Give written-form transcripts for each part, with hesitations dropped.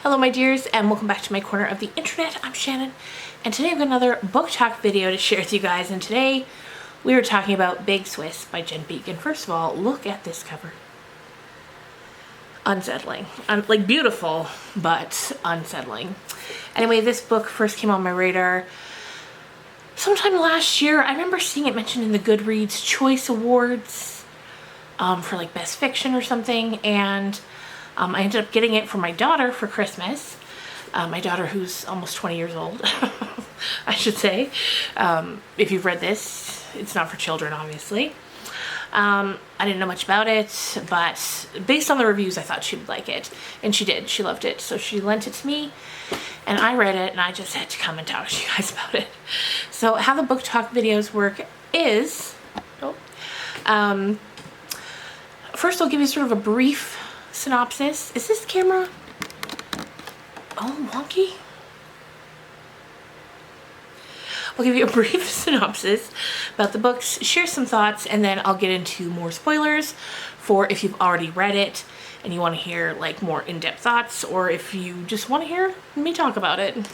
Hello my dears, and welcome back to my corner of the internet. I'm Shannon, and today I've got another book talk video to share with you guys, and today we are talking about Big Swiss by Jen Beagin. First of all, look at this cover. Unsettling. Like beautiful, but unsettling. Anyway, this book first came on my radar sometime last year. I remember seeing it mentioned in the Goodreads Choice Awards for like Best Fiction or something, and I ended up getting it for my daughter for Christmas. My daughter, who's almost 20 years old, I should say. If you've read this, it's not for children, obviously. I didn't know much about it, but based on the reviews, I thought she would like it. And she did. She loved it. So she lent it to me, and I read it, and I just had to come and talk to you guys about it. So how the book talk videos work is, first I'll give you sort of a brief synopsis. Is this camera wonky? I'll give you a brief synopsis about the books, share some thoughts, and then I'll get into more spoilers for if you've already read it and you want to hear like more in-depth thoughts, or if you just want to hear me talk about it.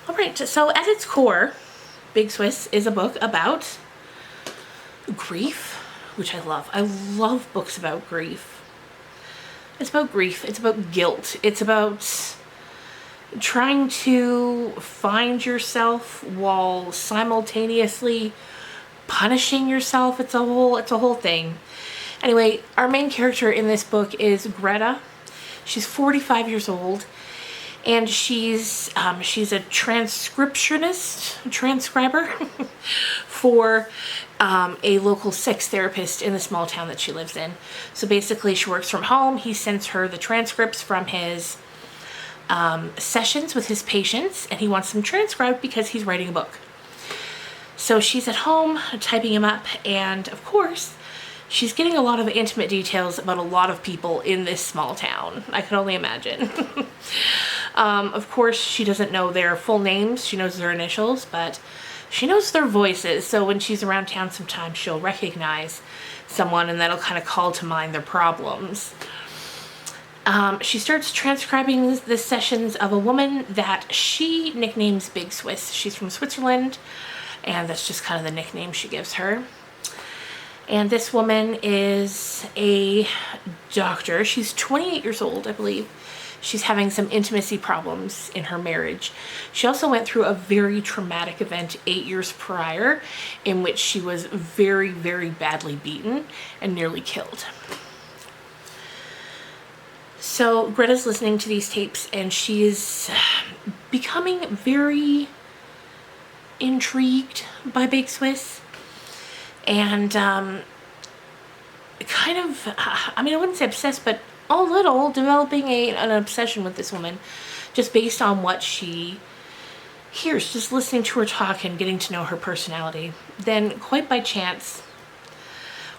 Alright, so at its core, Big Swiss is a book about grief, which I love. I love books about grief. It's about grief, it's about guilt, it's about trying to find yourself while simultaneously punishing yourself. It's a whole thing. Anyway, our main character in this book is Greta. She's 45 years old, and she's a transcriber for a local sex therapist in the small town that she lives in. So basically she works from home. He sends her the transcripts from his sessions with his patients, and he wants them transcribed because he's writing a book. So she's at home typing him up, and of course she's getting a lot of intimate details about a lot of people in this small town. I can only imagine. Of course she doesn't know their full names. She knows their initials, but she knows their voices. So when she's around town, sometimes she'll recognize someone, and that'll kind of call to mind their problems. She starts transcribing the sessions of a woman that she nicknames Big Swiss. She's from Switzerland, and that's just kind of the nickname she gives her. And this woman is a doctor. She's 28 years old, I believe. She's having some intimacy problems in her marriage. She also went through a very traumatic event 8 years prior, in which she was very, very badly beaten and nearly killed. So Greta's listening to these tapes, and she's becoming very intrigued by Big Swiss, and kind of, I wouldn't say obsessed, but a little developing an obsession with this woman, just based on what she hears, just listening to her talk and getting to know her personality. Then, quite by chance,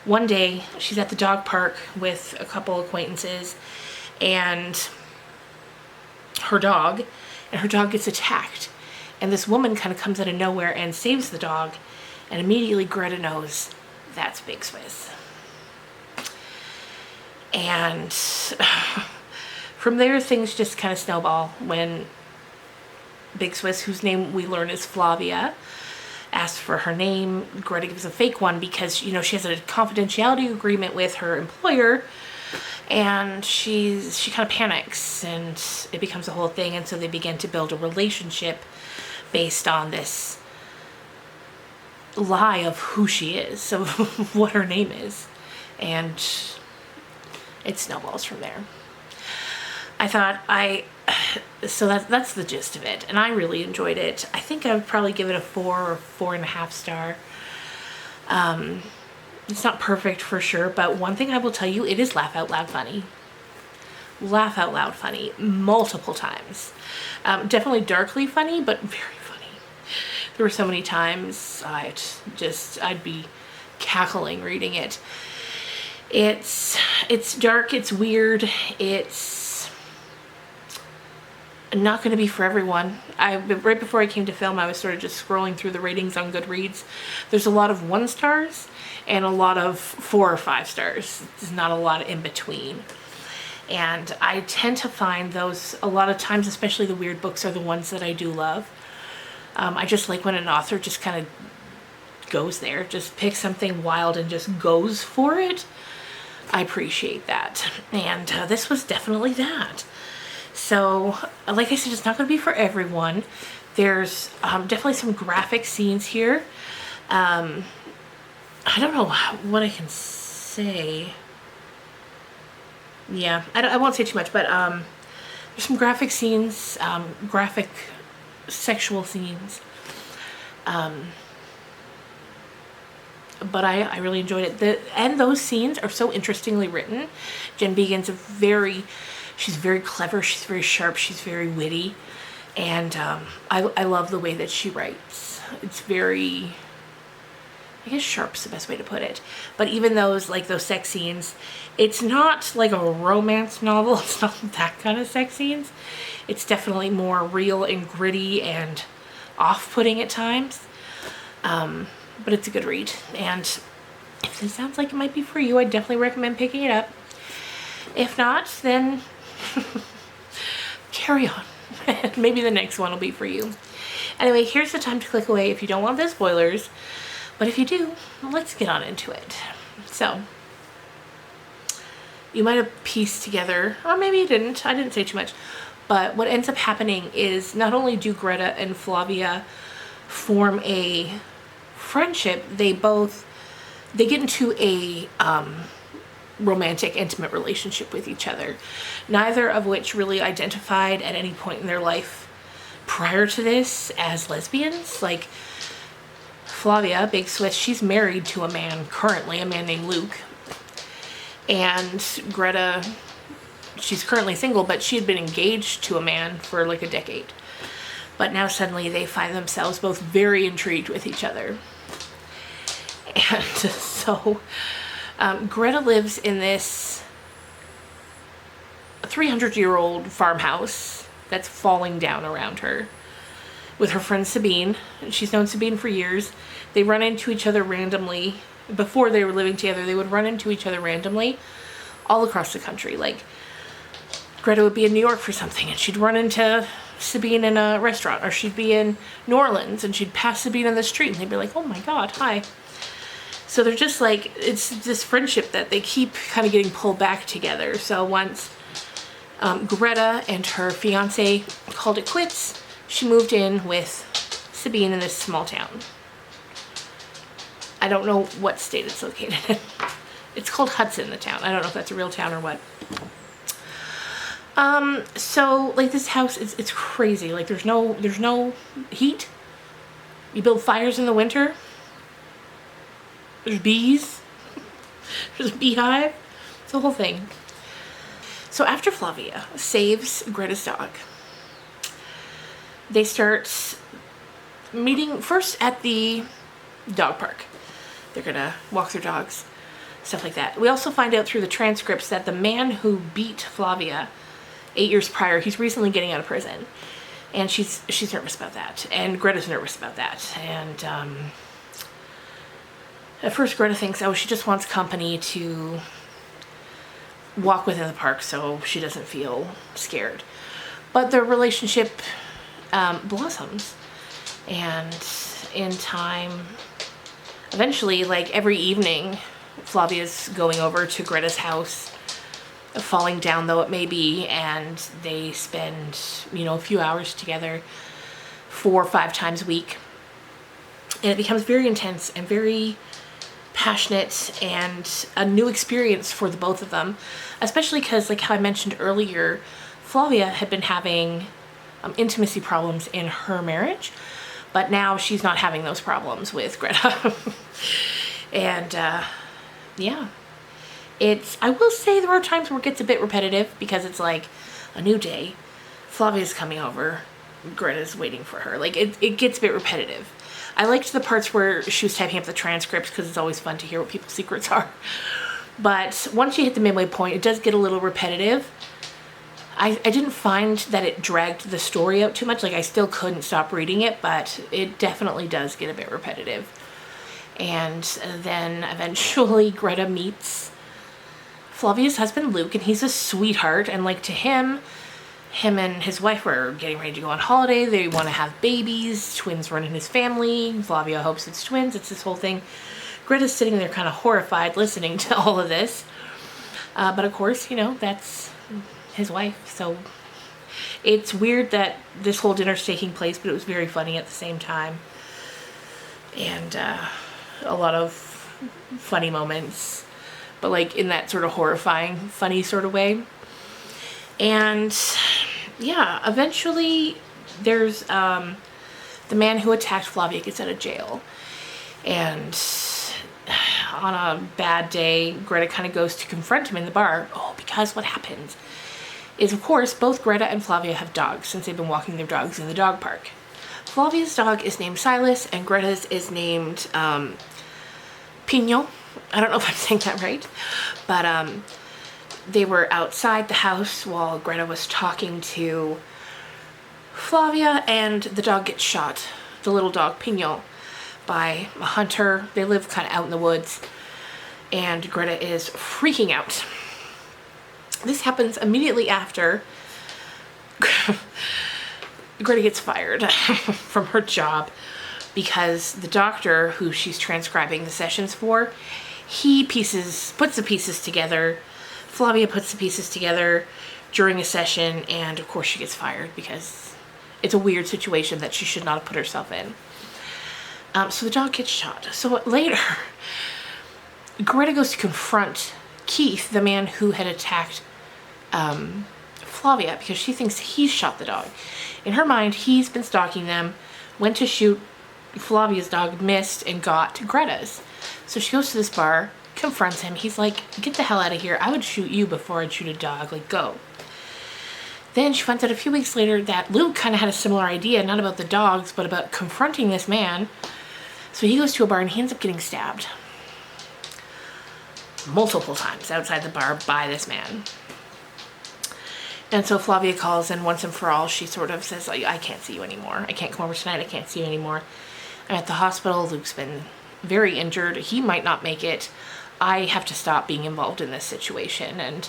one day she's at the dog park with a couple acquaintances, and her dog gets attacked, and this woman kind of comes out of nowhere and saves the dog, and immediately Greta knows that's Big Swiss. And from there things just kind of snowball when Big Swiss, whose name we learn is Flavia, asks for her name. Greta gives a fake one because, you know, she has a confidentiality agreement with her employer, and she kind of panics, and it becomes a whole thing. And so they begin to build a relationship based on this lie of who she is, of what her name is, and it snowballs from there. I thought so that's the gist of it, and I really enjoyed it. I think I would probably give it a 4 or 4.5 star. It's not perfect for sure, but one thing I will tell you, it is laugh out loud funny. Laugh out loud funny multiple times. Definitely darkly funny, but very funny. There were so many times I'd be cackling reading it. It's dark, it's weird, it's not going to be for everyone. Right before I came to film, I was sort of just scrolling through the ratings on Goodreads. There's a lot of 1 stars and a lot of 4 or 5 stars. There's not a lot in between. And I tend to find those a lot of times, especially the weird books, are the ones that I do love. I just like when an author just kind of goes there, just picks something wild and just goes for it. I appreciate that. And this was definitely that. So, like I said, it's not going to be for everyone. There's definitely some graphic scenes here. I don't know what I can say. Yeah, I won't say too much, but there's some graphic scenes, graphic sexual scenes. But I really enjoyed it. And those scenes are so interestingly written. Jen Beagin's she's very clever, she's very sharp, she's very witty. And I love the way that she writes. It's very, I guess sharp's the best way to put it. But even those sex scenes, it's not like a romance novel. It's not that kind of sex scenes. It's definitely more real and gritty and off-putting at times. But it's a good read. And if this sounds like it might be for you, I definitely recommend picking it up. If not, then carry on. Maybe the next one will be for you. Anyway, here's the time to click away if you don't want the spoilers. But if you do, let's get on into it. So, you might have pieced together, or maybe you didn't, I didn't say too much, but what ends up happening is not only do Greta and Flavia form a friendship, they get into a romantic, intimate relationship with each other, neither of which really identified at any point in their life prior to this as lesbians. Like, Flavia, Big Swiss, she's married to a man currently, a man named Luke. And Greta, she's currently single, but she had been engaged to a man for like a decade. But now suddenly they find themselves both very intrigued with each other. And so Greta lives in this 300-year-old farmhouse that's falling down around her with her friend Sabine. She's known Sabine for years. They run into each other randomly. Before they were living together, they would run into each other randomly all across the country. Like, Greta would be in New York for something and she'd run into Sabine in a restaurant, or she'd be in New Orleans and she'd pass Sabine on the street and they'd be like, oh my God, hi. So they're just like, it's this friendship that they keep kind of getting pulled back together. So once Greta and her fiance called it quits, she moved in with Sabine in this small town. I don't know what state it's located in. It's called Hudson, the town. I don't know if that's a real town or what. So like this house, it's crazy. Like there's no heat. You build fires in the winter. There's bees. There's a beehive. It's the whole thing. So after Flavia saves Greta's dog, they start meeting first at the dog park. They're gonna walk their dogs, stuff like that. We also find out through the transcripts that the man who beat Flavia 8 years prior, he's recently getting out of prison. And she's nervous about that. And Greta's nervous about that. And at first Greta thinks, oh, she just wants company to walk within the park so she doesn't feel scared. But their relationship blossoms. And in time, eventually, like every evening, Flavia's going over to Greta's house, falling down though it may be, and they spend, a few hours together 4 or 5 times a week. And it becomes very intense and very passionate and a new experience for the both of them, especially because, like how I mentioned earlier, Flavia had been having intimacy problems in her marriage, but now she's not having those problems with Greta. And yeah, I will say there are times where it gets a bit repetitive because it's like a new day, Flavia's coming over, Greta's waiting for her. Like it gets a bit repetitive. I liked the parts where she was typing up the transcripts because it's always fun to hear what people's secrets are. But once you hit the midway point, it does get a little repetitive. I didn't find that it dragged the story out too much. Like, I still couldn't stop reading it, but it definitely does get a bit repetitive. And then eventually Greta meets Flavia's husband Luke, and he's a sweetheart, and like to him and his wife were getting ready to go on holiday. They want to have babies, twins run in his family. Flavia hopes it's twins. It's this whole thing. Greta's sitting there kind of horrified listening to all of this. But of course, you know, that's his wife. So it's weird that this whole dinner's taking place, but it was very funny at the same time. And a lot of funny moments, but like in that sort of horrifying, funny sort of way. And yeah, eventually there's the man who attacked Flavia gets out of jail. And on a bad day, Greta kind of goes to confront him in the bar. Oh, because what happens is, of course, both Greta and Flavia have dogs since they've been walking their dogs in the dog park. Flavia's dog is named Silas, and Greta's is named Pino. I don't know if I'm saying that right, but they were outside the house while Greta was talking to Flavia, and the dog gets shot, the little dog Pino, by a hunter. They live kind of out in the woods, and Greta is freaking out. This happens immediately after Greta gets fired from her job because the doctor who she's transcribing the sessions for, he puts the pieces together. Flavia puts the pieces together during a session, and of course she gets fired because it's a weird situation that she should not have put herself in. So the dog gets shot. So later, Greta goes to confront Keith, the man who had attacked Flavia, because she thinks he shot the dog. In her mind, he's been stalking them, went to shoot Flavia's dog, missed, and got Greta's. So she goes to this bar, confronts him. He's like, get the hell out of here. I would shoot you before I'd shoot a dog. Like, go. Then she finds out a few weeks later that Luke kind of had a similar idea, not about the dogs, but about confronting this man. So he goes to a bar and he ends up getting stabbed multiple times outside the bar by this man. And so Flavia calls, and once and for all, she sort of says, like, I can't see you anymore. I can't come over tonight. I can't see you anymore. I'm at the hospital. Luke's been very injured. He might not make it. I have to stop being involved in this situation. And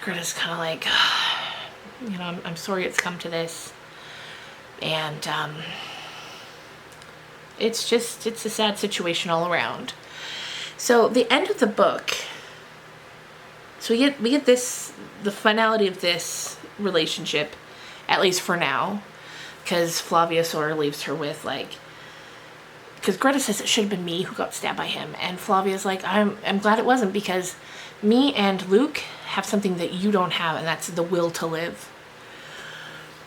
Greta's kind of like, you know, I'm sorry it's come to this. And it's a sad situation all around. So the end of the book, so we get this, the finality of this relationship, at least for now, because Flavia sort of leaves her with like, because Greta says it should have been me who got stabbed by him, and Flavia's like, I'm glad it wasn't, because me and Luke have something that you don't have, and that's the will to live.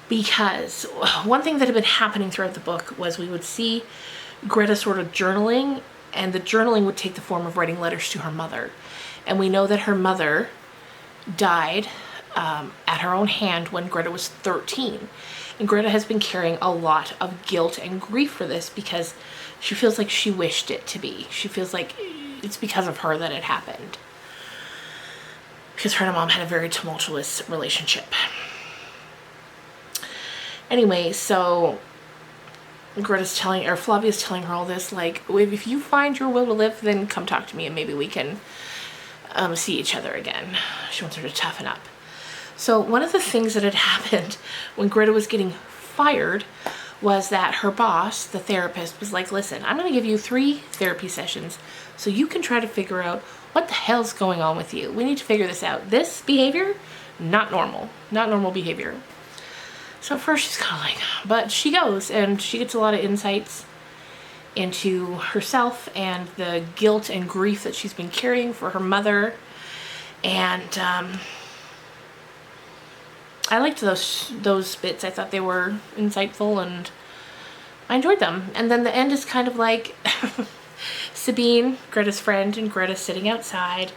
Because one thing that had been happening throughout the book was we would see Greta sort of journaling, and the journaling would take the form of writing letters to her mother. And we know that her mother died at her own hand when Greta was 13. And Greta has been carrying a lot of guilt and grief for this because she feels like she wished it to be. She feels like it's because of her that it happened. Because her and her mom had a very tumultuous relationship. Anyway, so Flavia's telling her all this, like, if you find your will to live, then come talk to me and maybe we can see each other again. She wants her to toughen up. So one of the things that had happened when Greta was getting fired was that her boss, the therapist, was like, listen, I'm going to give you 3 therapy sessions so you can try to figure out what the hell's going on with you. We need to figure this out. This behavior, not normal behavior. So at first she's kind of like, but she goes and she gets a lot of insights into herself and the guilt and grief that she's been carrying for her mother. And I liked those bits. I thought they were insightful and I enjoyed them. And then the end is kind of like Sabine, Greta's friend, and Greta sitting outside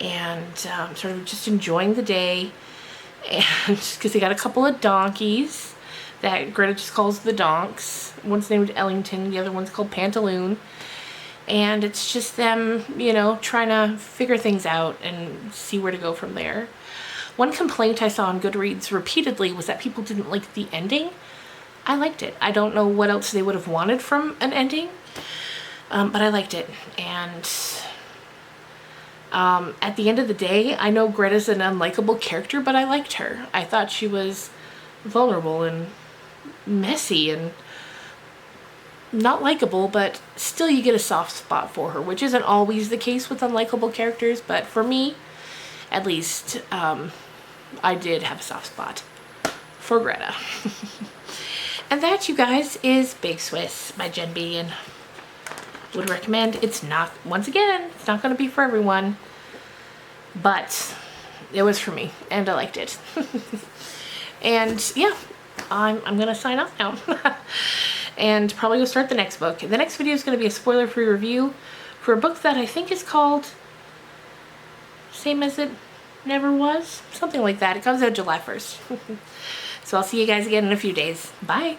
and sort of just enjoying the day. And because they got a couple of donkeys that Greta just calls the donks. One's named Ellington, the other one's called Pantaloon. And it's just them, you know, trying to figure things out and see where to go from there. One complaint I saw on Goodreads repeatedly was that people didn't like the ending. I liked it. I don't know what else they would have wanted from an ending, but I liked it. And At the end of the day, I know Greta's an unlikable character, but I liked her. I thought she was vulnerable and messy and not likable, but still you get a soft spot for her, which isn't always the case with unlikable characters, but for me, at least, I did have a soft spot for Greta. And that, you guys, is Big Swiss by Jen Beagin. Would recommend. It's not, once again, it's not going to be for everyone, but it was for me, and I liked it. And yeah, I'm going to sign off now. And probably go start the next book. The next video is going to be a spoiler-free review for a book that I think is called Same as It Never Was. Something like that. It comes out July 1st. So I'll see you guys again in a few days. Bye.